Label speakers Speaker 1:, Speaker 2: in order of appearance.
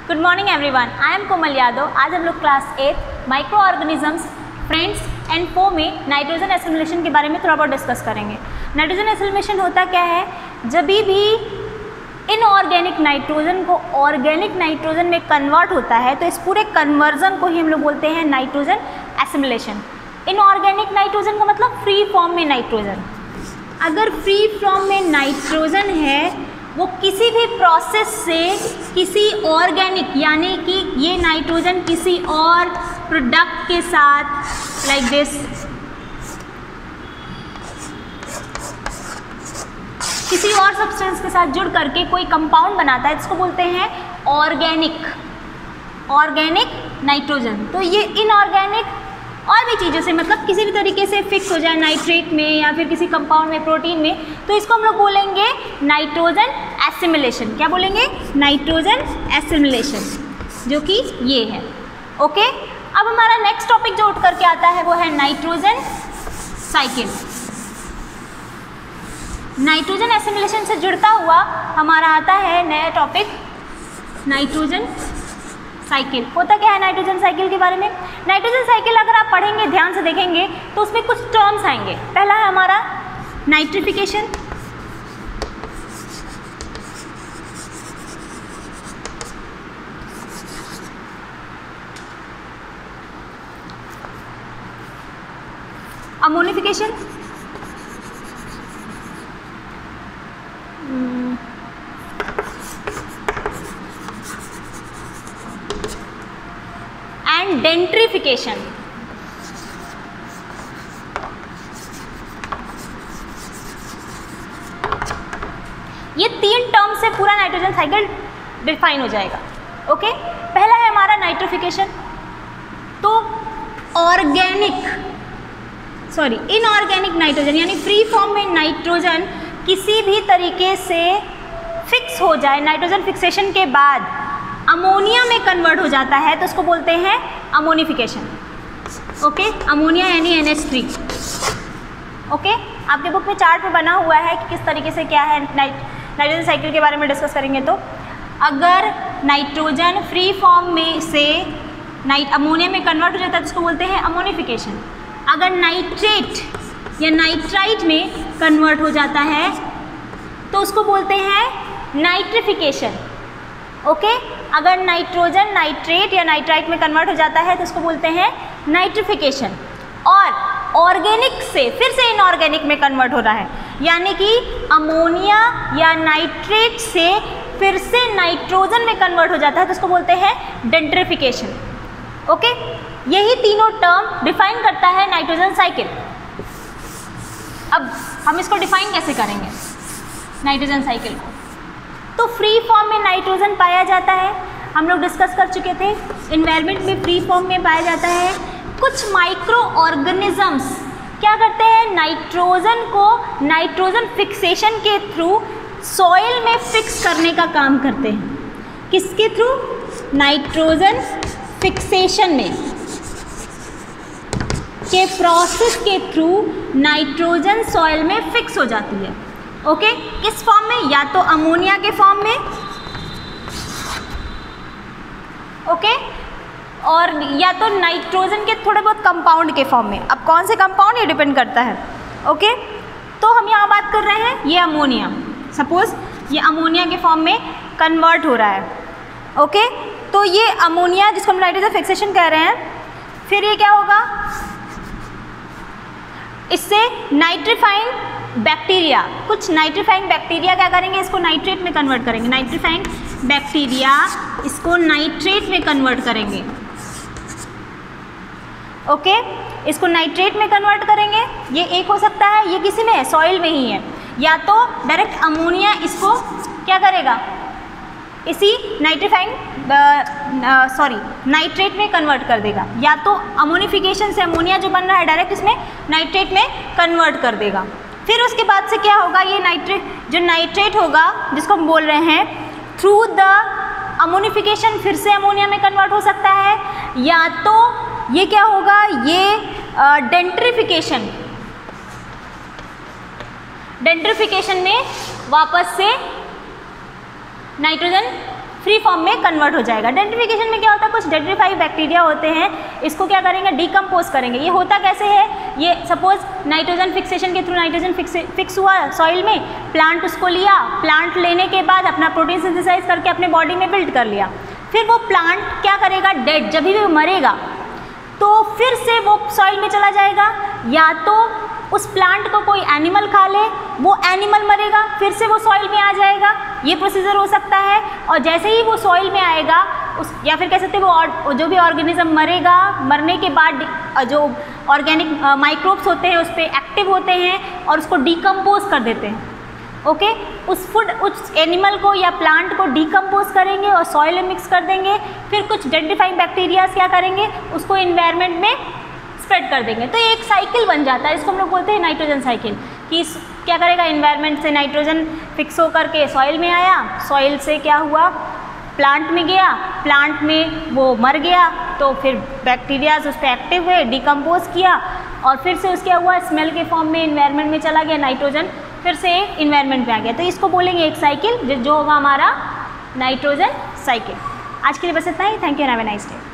Speaker 1: Good morning everyone, I am Komal Yadav. आज हम लोग class 8 microorganisms, friends and foe में नाइट्रोजन एसिमिलेशन के बारे में थोड़ा बहुत डिस्कस करेंगे। नाइट्रोजन एसिमिलेशन होता क्या है? जब भी इनऑर्गेनिक नाइट्रोजन को ऑर्गेनिक नाइट्रोजन में कन्वर्ट होता है तो इस पूरे कन्वर्जन को ही हम लोग बोलते हैं नाइट्रोजन एसिमिलेशन। इनऑर्गेनिक नाइट्रोजन का मतलब फ्री फॉर्म में नाइट्रोजन। अगर फ्री फॉर्म में नाइट्रोजन है वो किसी भी प्रोसेस से किसी ऑर्गेनिक यानी कि ये नाइट्रोजन किसी और प्रोडक्ट के साथ लाइक दिस किसी और सब्सटेंस के साथ जुड़ करके कोई कंपाउंड बनाता है, जिसको बोलते हैं ऑर्गेनिक नाइट्रोजन। तो ये इनऑर्गेनिक और भी चीज़ों से मतलब किसी भी तरीके से फिक्स हो जाए नाइट्रेट में या फिर किसी कंपाउंड में, प्रोटीन में, तो इसको हम लोग बोलेंगे नाइट्रोजन एसिमिलेशन। क्या बोलेंगे? नाइट्रोजन एसिमिलेशन, जो कि ये है। ओके, अब हमारा नेक्स्ट टॉपिक जो उठ करके आता है वो है नाइट्रोजन साइकिल। नाइट्रोजन एसिमिलेशन से जुड़ता हुआ हमारा आता है नया टॉपिक नाइट्रोजन साइकिल। होता क्या है नाइट्रोजन साइकिल के बारे में? नाइट्रोजन साइकिल अगर आप पढ़ेंगे, ध्यान से देखेंगे तो उसमें कुछ टर्म्स आएंगे। पहला है हमारा नाइट्रिफिकेशन, अमोनिफिकेशन, एंड डेंट्रिफिकेशन। ये तीन टर्म से पूरा नाइट्रोजन साइकिल डिफाइन हो जाएगा। ओके, पहला है हमारा नाइट्रिफिकेशन। तो इनऑर्गेनिक नाइट्रोजन यानी फ्री फॉर्म में नाइट्रोजन किसी भी तरीके से फिक्स हो जाए, नाइट्रोजन फिक्सेशन के बाद अमोनिया में कन्वर्ट हो जाता है तो उसको बोलते हैं अमोनिफिकेशन। ओके, अमोनिया यानी NH3। ओके, आपके बुक में चार्ट में बना हुआ है कि किस तरीके से क्या है नाइट्रोजन साइकिल के बारे में डिस्कस करेंगे। तो अगर नाइट्रोजन फ्री फॉर्म में से अमोनिया में कन्वर्ट हो जाता है तो उसको बोलते हैं अमोनिफिकेशन। अगर नाइट्रेट या नाइट्राइट में कन्वर्ट हो जाता है तो उसको बोलते हैं नाइट्रिफिकेशन। ओके, अगर नाइट्रोजन नाइट्रेट या नाइट्राइट में कन्वर्ट हो जाता है तो उसको बोलते हैं नाइट्रिफिकेशन। और ऑर्गेनिक से फिर से इनऑर्गेनिक में कन्वर्ट हो रहा है यानी कि अमोनिया या नाइट्रेट से फिर से नाइट्रोजन में कन्वर्ट हो जाता है तो उसको बोलते हैं डेंट्रिफिकेशन। ओके, यही तीनों टर्म डिफाइन करता है नाइट्रोजन साइकिल। अब हम इसको डिफाइन कैसे करेंगे नाइट्रोजन साइकिल को? तो फ्री फॉर्म में नाइट्रोजन पाया जाता है, हम लोग डिस्कस कर चुके थे। एनवायरनमेंट में फ्री फॉर्म में पाया जाता है। कुछ माइक्रो ऑर्गेनिजम्स क्या करते हैं? नाइट्रोजन को नाइट्रोजन फिक्सेशन के थ्रू सॉइल में फिक्स करने का काम करते हैं। किसके थ्रू? नाइट्रोजन फिक्सेशन में के प्रोसेस के थ्रू नाइट्रोजन सॉइल में फिक्स हो जाती है। ओके, किस फॉर्म में? या तो अमोनिया के फॉर्म में, ओके, और या तो नाइट्रोजन के थोड़े बहुत कंपाउंड के फॉर्म में। अब कौन से कंपाउंड, ये डिपेंड करता है। ओके, तो हम यहाँ बात कर रहे हैं ये अमोनिया। सपोज ये अमोनिया के फॉर्म में कन्वर्ट हो रहा है। ओके, तो ये अमोनिया जिसको हम नाइट्रोजन फिक्सेशन कह रहे हैं, फिर ये क्या होगा? इससे नाइट्रीफाइंग बैक्टीरिया, कुछ नाइट्रीफाइंग बैक्टीरिया क्या करेंगे? इसको नाइट्रेट में कन्वर्ट करेंगे। नाइट्रीफाइंग बैक्टीरिया इसको नाइट्रेट में कन्वर्ट करेंगे। ओके, इसको नाइट्रेट में कन्वर्ट करेंगे। ये एक हो सकता है, ये किसी में है, सॉइल में ही है। या तो डायरेक्ट अमोनिया इसको क्या करेगा? इसी नाइट्रेट में कन्वर्ट कर देगा। या तो अमोनिफिकेशन से अमोनिया जो बन रहा है डायरेक्ट इसमें नाइट्रेट में कन्वर्ट कर देगा। फिर उसके बाद से क्या होगा? ये नाइट्रेट होगा जिसको हम बोल रहे हैं थ्रू द अमोनिफिकेशन फिर से अमोनिया में कन्वर्ट हो सकता है। या तो ये क्या होगा? ये डेंट्रिफिकेशन में वापस से नाइट्रोजन फ्री फॉर्म में कन्वर्ट हो जाएगा। डेंट्रिफिकेशन में क्या होता है, कुछ डेंट्रीफाइड बैक्टीरिया होते हैं, इसको क्या करेंगे, डिकम्पोज करेंगे। ये होता कैसे है, ये सपोज नाइट्रोजन फिक्सेशन के थ्रू नाइट्रोजन फिक्स हुआ सॉइल में, प्लांट उसको लिया, प्लांट लेने के बाद अपना प्रोटीन सिंथेसाइज करके अपने बॉडी में बिल्ड कर लिया। फिर वो प्लांट क्या करेगा, डेड, जब भी वो मरेगा तो फिर से वो सॉइल में चला जाएगा, या तो उस प्लांट को कोई एनिमल खा ले, वो एनिमल मरेगा, फिर से वो सॉइल में आ जाएगा, ये प्रोसीजर हो सकता है। और जैसे ही वो सॉइल में आएगा या फिर कह सकते हैं वो जो भी ऑर्गेनिज्म मरेगा, मरने के बाद जो ऑर्गेनिक माइक्रोब्स होते हैं उस पर एक्टिव होते हैं और उसको डिकम्पोज कर देते हैं। ओके, उस एनिमल को या प्लांट को डिकम्पोज करेंगे और सॉइल में मिक्स कर देंगे। फिर कुछ डेंट्रीफाइंग बैक्टीरियाज क्या करेंगे, उसको इन्वायरमेंट में स्प्रेड कर देंगे। तो ये एक साइकिल बन जाता है, इसको हम लोग बोलते हैं नाइट्रोजन साइकिल। कि क्या करेगा, इन्वायरमेंट से नाइट्रोजन फिक्स होकर के सॉइल में आया, सॉइल से क्या हुआ, प्लांट में गया, प्लांट में वो मर गया, तो फिर बैक्टीरियाज उस पर एक्टिव हुए, डिकम्पोज किया और फिर से उसके हुआ स्मेल के फॉर्म में इन्वायरमेंट में चला गया, नाइट्रोजन फिर से इन्वायरमेंट में आ गया। तो इसको बोलेंगे एक साइकिल, जो होगा हमारा नाइट्रोजन साइकिल। आज के लिए बस इतना ही। Thank you, have a nice day.